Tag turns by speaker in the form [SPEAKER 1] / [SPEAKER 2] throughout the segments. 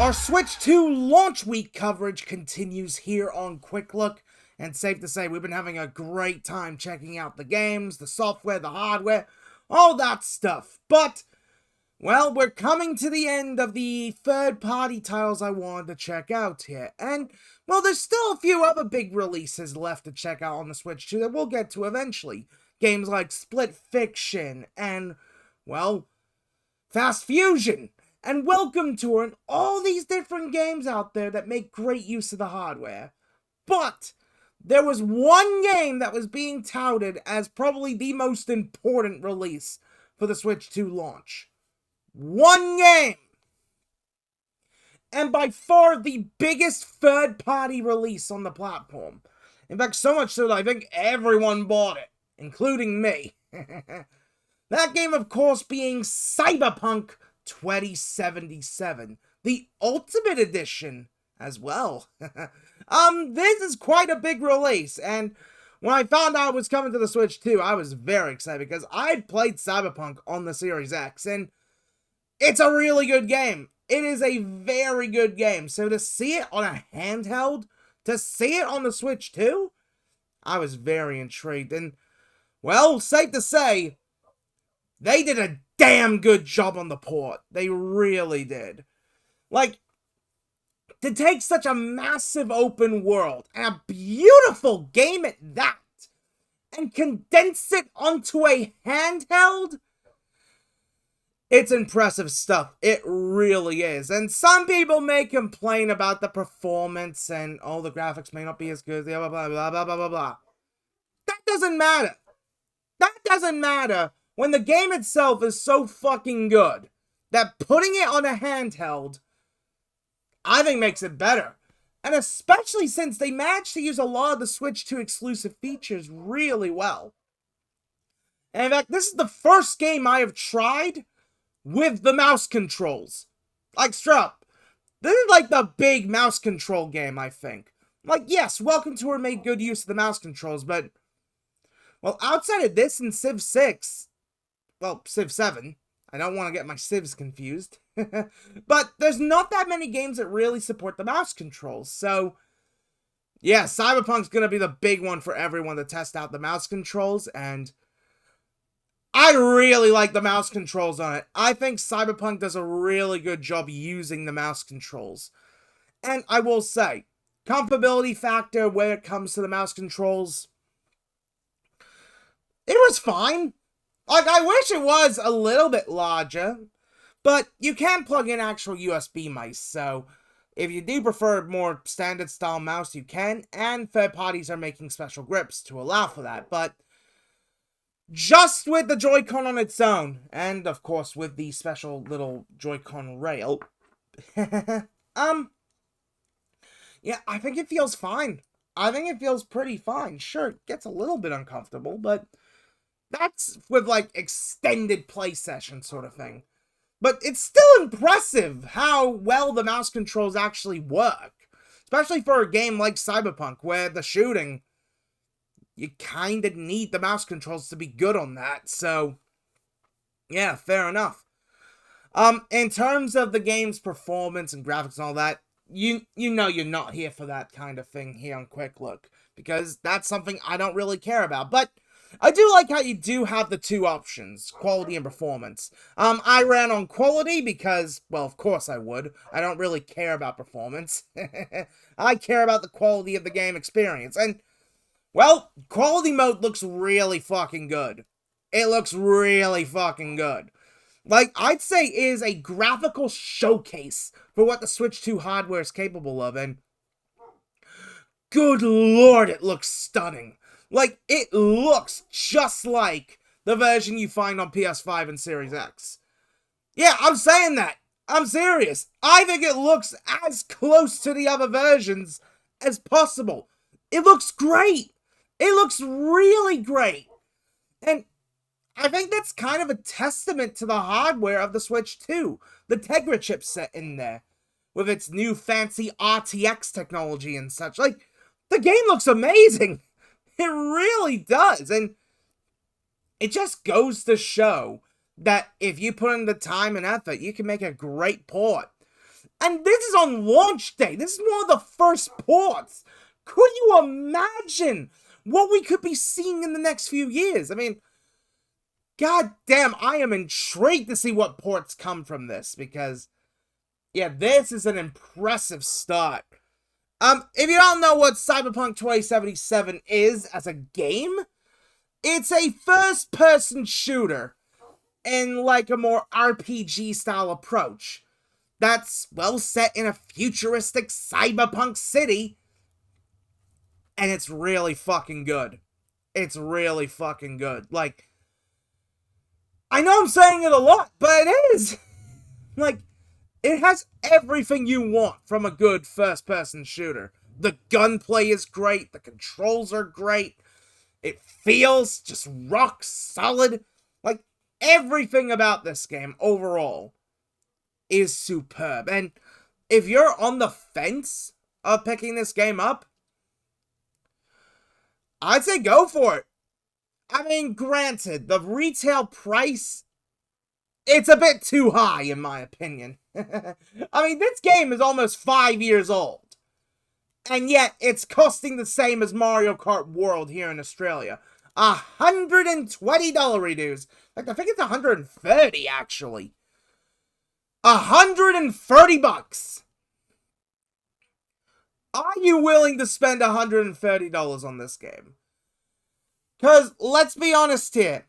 [SPEAKER 1] Our Switch 2 launch week coverage continues here on Quick Look, and safe to say we've been having a great time checking out the games, the software, the hardware, all that stuff. But, well, we're coming to the end of the third-party titles I wanted to check out here, and, well, there's still a few other big releases left to check out on the Switch 2 that we'll get to eventually. Games like Split Fiction and, well, Fast Fusion and Welcome Tour, and all these different games out there that make great use of the hardware. But there was one game that was being touted as probably the most important release for the Switch 2 launch. One game! And by far the biggest third-party release on the platform. In fact, so much so that I think everyone bought it, including me. That game, of course, being Cyberpunk 2077, the Ultimate Edition as well. This is quite a big release, and when I found out it was coming to the Switch 2, I was very excited because I'd played Cyberpunk on the Series X, and it's a really good game. It is a very good game, so to see it on a handheld, to see it on the Switch 2, I was very intrigued, and, well, safe to say, they did a damn good job on the port. They really did. Like, to take such a massive open world, and a beautiful game at that, and condense it onto a handheld, it's impressive stuff. It really is. And some people may complain about the performance, and, oh, the graphics may not be as good, blah, blah, blah, blah, blah, blah, blah. That doesn't matter. That doesn't matter when the game itself is so fucking good that putting it on a handheld, I think, makes it better. And especially since they managed to use a lot of the Switch 2 exclusive features really well. And in fact, this is the first game I have tried with the mouse controls. Like, straight up. This is like the big mouse control game, I think. Like, yes, Welcome Tour made good use of the mouse controls, but, well, outside of this and Civ 6, well, Civ 7. I don't want to get my Civs confused. But there's not that many games that really support the mouse controls. So, yeah, Cyberpunk's going to be the big one for everyone to test out the mouse controls. And I really like the mouse controls on it. I think Cyberpunk does a really good job using the mouse controls. And I will say, comfortability factor when it comes to the mouse controls, it was fine. Like, I wish it was a little bit larger, but you can plug in actual USB mice, so if you do prefer a more standard style mouse, you can, and third parties are making special grips to allow for that, but just with the Joy-Con on its own, and of course with the special little Joy-Con rail, yeah, I think it feels fine. I think it feels pretty fine. Sure, it gets a little bit uncomfortable, but that's with, like, extended play session sort of thing. But it's still impressive how well the mouse controls actually work. Especially for a game like Cyberpunk, where the shooting, you kinda need the mouse controls to be good on that. So, yeah, fair enough. In terms of the game's performance and graphics and all that, you know you're not here for that kind of thing here on Quick Look. Because that's something I don't really care about. But I do like how you do have the two options, quality and performance. I ran on quality because, well, of course I would. I don't really care about performance. I care about the quality of the game experience. And, well, quality mode looks really fucking good. It looks really fucking good. Like, I'd say it is a graphical showcase for what the Switch 2 hardware is capable of, and good lord, it looks stunning. Like, it looks just like the version you find on PS5 and Series X. Yeah, I'm saying that. I'm serious. I think it looks as close to the other versions as possible. It looks great. It looks really great. And I think that's kind of a testament to the hardware of the Switch 2. The Tegra chipset in there, with its new fancy RTX technology and such. Like, the game looks amazing. It really does, and it just goes to show that if you put in the time and effort, you can make a great port. And this is on launch day. This is one of the first ports. Could you imagine what we could be seeing in the next few years? I mean, god damn, I am intrigued to see what ports come from this, because, yeah, this is an impressive start. If you don't know what Cyberpunk 2077 is as a game, it's a first-person shooter in, like, a more RPG-style approach. That's, well, set in a futuristic cyberpunk city. And it's really fucking good. It's really fucking good. Like, I know I'm saying it a lot, but it is. Like, it has everything you want from a good first-person shooter. The gunplay is great. The controls are great. It feels just rock solid. Like, everything about this game overall is superb. And if you're on the fence of picking this game up, I'd say go for it. I mean, granted, the retail price, it's a bit too high in my opinion. I mean, this game is almost 5 years old. And yet, it's costing the same as Mario Kart World here in Australia. $120 reduce. Like, I think it's $130 actually. $130. Are you willing to spend $130 on this game? Because, let's be honest here.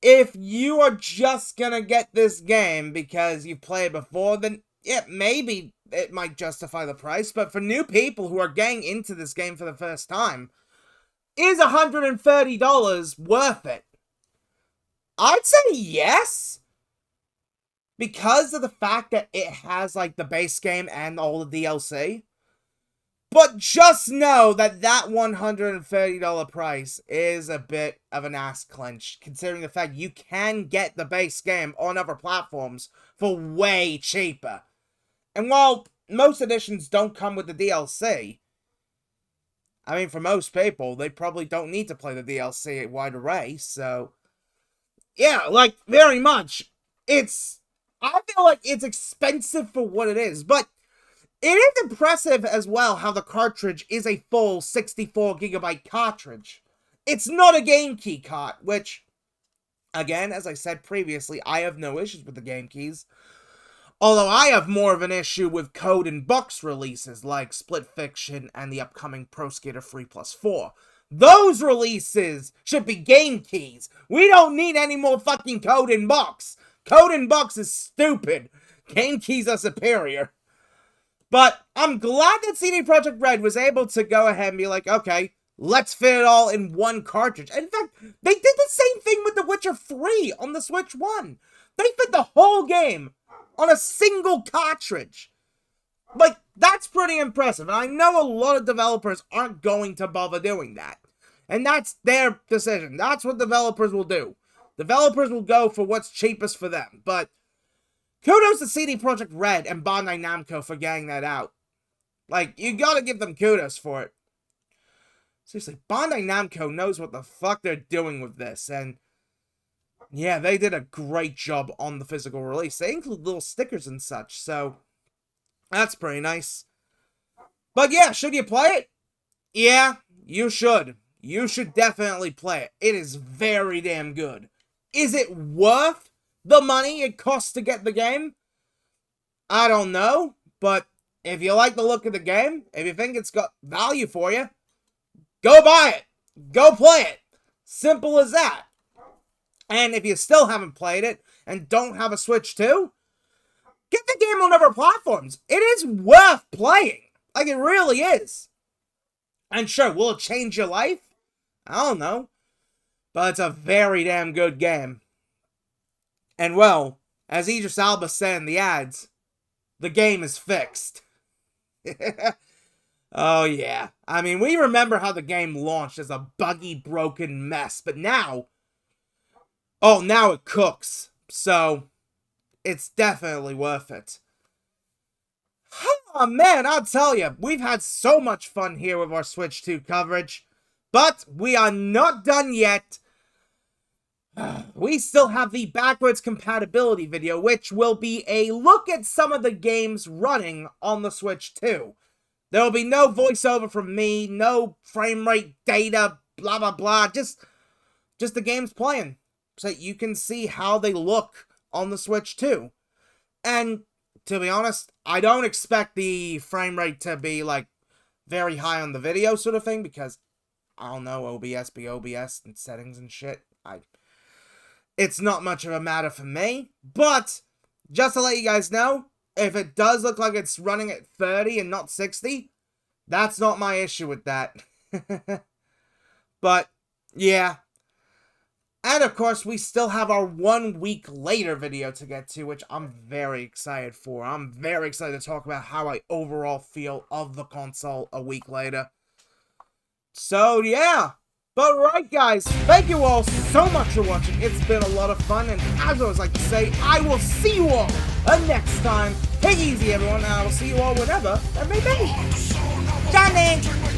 [SPEAKER 1] If you are just gonna get this game because you've played before, then yeah, maybe it might justify the price. But for new people who are getting into this game for the first time, is $130 worth it? I'd say yes. Because of the fact that it has, like, the base game and all the DLC. But just know that that $130 price is a bit of an ass clench, considering the fact you can get the base game on other platforms for way cheaper. And while most editions don't come with the DLC, I mean, for most people, they probably don't need to play the DLC at wide array, so yeah, like, very much. I feel like it's expensive for what it is, but it is impressive as well how the cartridge is a full 64GB cartridge. It's not a game key cart, which, again, as I said previously, I have no issues with the game keys. Although I have more of an issue with code and box releases like Split Fiction and the upcoming Pro Skater 3+4. Those releases should be game keys. We don't need any more fucking code and box. Code and box is stupid. Game keys are superior. But I'm glad that CD Projekt Red was able to go ahead and be like, okay, let's fit it all in one cartridge. In fact, they did the same thing with The Witcher 3 on the Switch 1. They fit the whole game on a single cartridge. Like, that's pretty impressive. And I know a lot of developers aren't going to bother doing that. And that's their decision. That's what developers will do. Developers will go for what's cheapest for them. But kudos to CD Projekt Red and Bandai Namco for getting that out. Like, you gotta give them kudos for it. Seriously, Bandai Namco knows what the fuck they're doing with this, and yeah, they did a great job on the physical release. They include little stickers and such, so that's pretty nice. But yeah, should you play it? Yeah, you should. You should definitely play it. It is very damn good. Is it worth the money it costs to get the game? I don't know, but if you like the look of the game, if you think it's got value for you, go buy it. Go play it. Simple as that. And if you still haven't played it and don't have a Switch 2, get the game on other platforms. It is worth playing. Like, it really is. And sure, will it change your life? I don't know. But it's a very damn good game. And well, as Idris Elba said in the ads, the game is fixed. Oh yeah. I mean, we remember how the game launched as a buggy, broken mess, but now, oh, now it cooks. So, it's definitely worth it. Oh man, I'll tell you, we've had so much fun here with our Switch 2 coverage, but we are not done yet. we still have the backwards compatibility video, which will be a look at some of the games running on the Switch 2. There will be no voiceover from me, no frame rate data, blah blah blah, just the games playing, so that you can see how they look on the Switch 2. And to be honest, I don't expect the frame rate to be like very high on the video sort of thing, because I don't know, OBS be OBS and settings and shit. It's not much of a matter for me, but just to let you guys know, if it does look like it's running at 30 and not 60, that's not my issue with that. But, yeah. And of course, we still have our 1 week later video to get to, which I'm very excited for. I'm very excited to talk about how I overall feel of the console a week later. So, yeah. But right, guys, thank you all so much for watching. It's been a lot of fun, and as I always like to say, I will see you all next time. Take it easy, everyone, and I will see you all whenever that may be. Johnny!